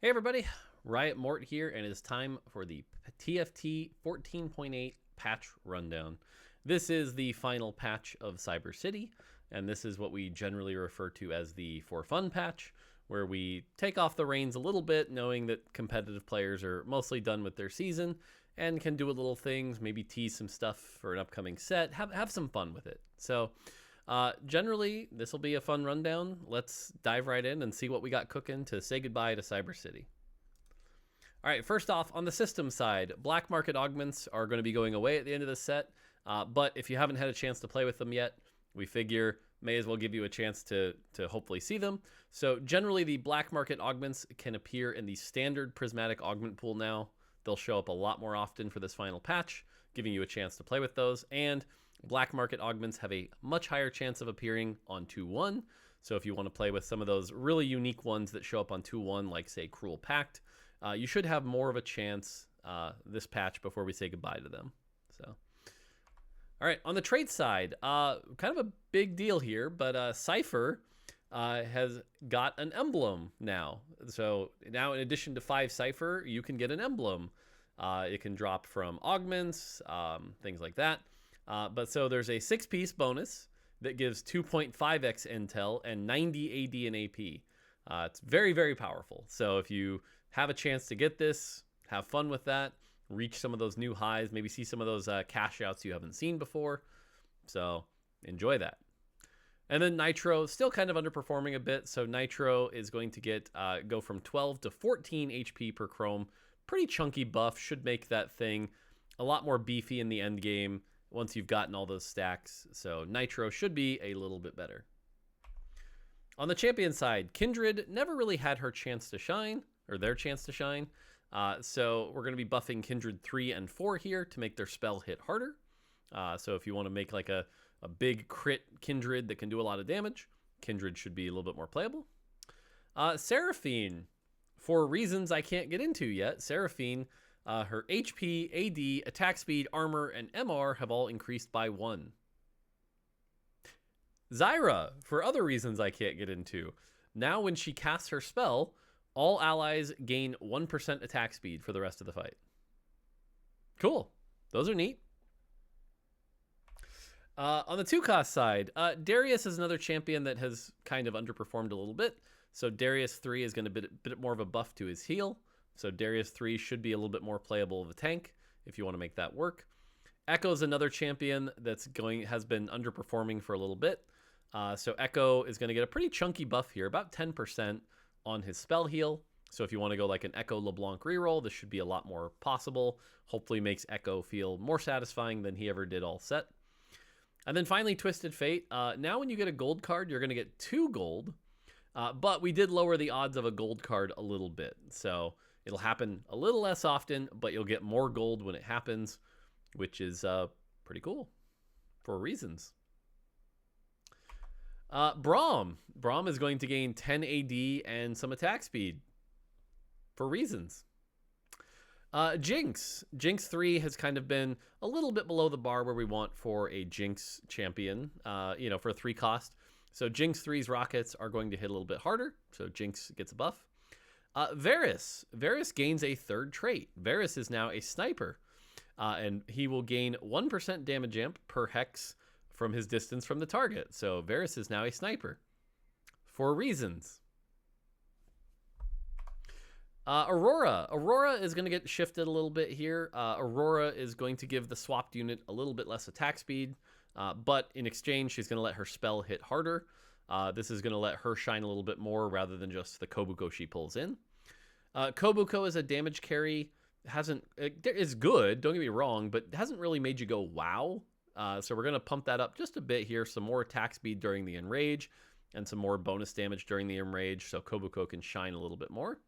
Hey everybody, Riot Mort here, and it is time for the TFT 14.8 patch rundown. This is the final patch of Cyber City, and this is what we generally refer to as the for fun patch, where we take off the reins a little bit, knowing that competitive players are mostly done with their season and can do a little things, maybe tease some stuff for an upcoming set, have some fun with it. So generally, this will be a fun rundown. Let's dive right in and see what we got cooking to say goodbye to Cyber City. All right, first off, on the system side, black market augments are going to be going away at the end of the set. But if you haven't had a chance to play with them yet, we figure may as well give you a chance to hopefully see them. So generally, the black market augments can appear in the standard prismatic augment pool now. They'll show up a lot more often for this final patch, giving you a chance to play with those. And black market augments have a much higher chance of appearing on 2-1. So if you want to play with some of those really unique ones that show up on 2-1, like say Cruel Pact, you should have more of a chance this patch before we say goodbye to them. So, all right, on the trade side, kind of a big deal here, but Cypher has got an emblem now. So now in addition to 5 Cypher, you can get an emblem. It can drop from Augments, things like that. But so there's a 6-piece bonus that gives 2.5x intel and 90 AD and AP. It's very, very powerful. So if you have a chance to get this, have fun with that, reach some of those new highs, maybe see some of those cash outs you haven't seen before. So enjoy that. And then Nitro, still kind of underperforming a bit. So Nitro is going to get go from 12 to 14 HP per chrome. Pretty chunky buff, should make that thing a lot more beefy in the end game once you've gotten all those stacks. So Nitro should be a little bit better. On the champion side, Kindred never really had her chance to shine, or their chance to shine. So we're going to be buffing Kindred 3 and 4 here to make their spell hit harder. So if you want to make like a big crit Kindred that can do a lot of damage, Kindred should be a little bit more playable. Seraphine, for reasons I can't get into yet, Seraphine, her HP, AD, attack speed, armor, and MR have all increased by 1. Zyra, for other reasons I can't get into, now when she casts her spell, all allies gain 1% attack speed for the rest of the fight. Cool. Those are neat. On the 2-cost side, Darius is another champion that has kind of underperformed a little bit. So Darius 3 is going to be a bit more of a buff to his heal. So Darius 3 should be a little bit more playable of a tank if you want to make that work. Echo's another champion that's has been underperforming for a little bit. So Echo is going to get a pretty chunky buff here, about 10% on his spell heal. So if you want to go like an Echo LeBlanc reroll, this should be a lot more possible. Hopefully makes Echo feel more satisfying than he ever did all set. And then finally, Twisted Fate. Now when you get a gold card, you're going to get 2 gold. But we did lower the odds of a gold card a little bit. So it'll happen a little less often, but you'll get more gold when it happens, which is pretty cool for reasons. Braum is going to gain 10 AD and some attack speed for reasons. Jinx 3 has kind of been a little bit below the bar where we want for a Jinx champion, for a 3-cost. So Jinx 3's rockets are going to hit a little bit harder, so Jinx gets a buff. Varus gains a 3rd trait. Varus is now a sniper, and he will gain 1% damage amp per hex from his distance from the target. So Varus is now a sniper for reasons. Aurora is going to get shifted a little bit here. Aurora is going to give the swapped unit a little bit less attack speed, but in exchange, she's going to let her spell hit harder. This is going to let her shine a little bit more rather than just the Kobuko she pulls in. Kobuko is a damage carry. Is good, don't get me wrong, but hasn't really made you go wow. So we're going to pump that up just a bit here. Some more attack speed during the enrage and some more bonus damage during the enrage, so Kobuko can shine a little bit more.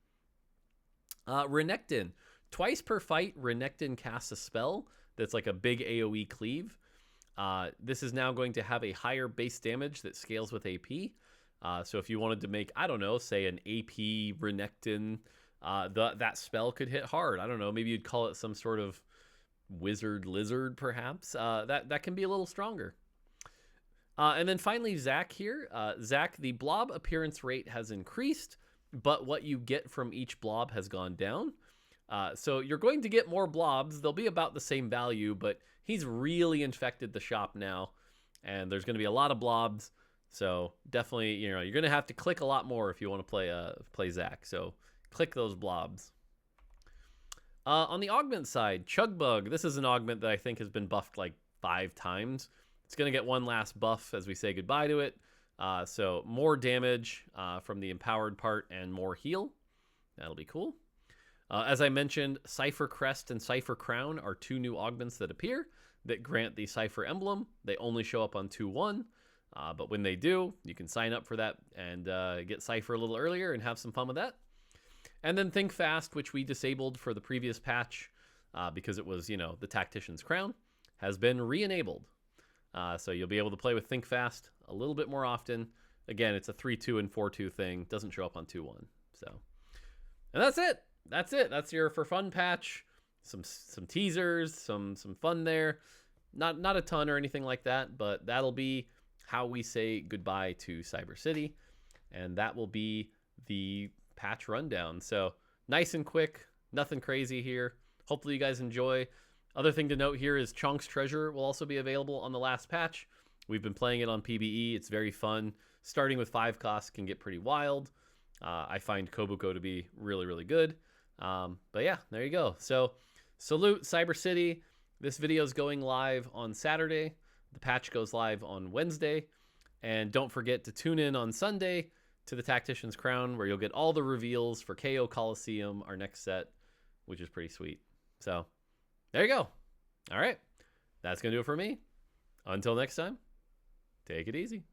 Renekton. Twice per fight, Renekton casts a spell that's like a big AoE cleave. This is now going to have a higher base damage that scales with AP. So if you wanted to make, I don't know, say an AP Renekton, that spell could hit hard. I don't know, maybe you'd call it some sort of wizard lizard, perhaps. That can be a little stronger. And then finally, Zac here. Zac, the blob appearance rate has increased, but what you get from each blob has gone down. So you're going to get more blobs. They'll be about the same value, but he's really infected the shop now, and there's going to be a lot of blobs. So definitely, you're going to have to click a lot more if you want to play Zach. So click those blobs. On the augment side, Chugbug. This is an augment that I think has been buffed like 5 times. It's going to get one last buff as we say goodbye to it. So more damage from the empowered part and more heal. That'll be cool. As I mentioned, Cypher Crest and Cypher Crown are 2 new augments that appear that grant the Cypher emblem. They only show up on 2-1, but when they do, you can sign up for that and get Cypher a little earlier and have some fun with that. And then Think Fast, which we disabled for the previous patch because it was, the Tactician's Crown, has been re-enabled. So you'll be able to play with Think Fast a little bit more often. Again, it's a 3-2 and 4-2 thing. Doesn't show up on 2-1. So, and that's it. That's your for fun patch. Some teasers, some fun there. Not a ton or anything like that, but that'll be how we say goodbye to Cyber City, and that will be the patch rundown. So nice and quick, nothing crazy here. Hopefully you guys enjoy. Other thing to note here is Chonk's Treasure will also be available on the last patch. We've been playing it on PBE. It's very fun. Starting with 5 costs can get pretty wild. I find Kobuko to be really, really good. But yeah, there you go. So salute Cyber City. This video is going live on Saturday. The patch goes live on Wednesday. And don't forget to tune in on Sunday to the Tactician's Crown, where you'll get all the reveals for KO Coliseum, our next set, which is pretty sweet. So there you go. All right. That's going to do it for me. Until next time, take it easy.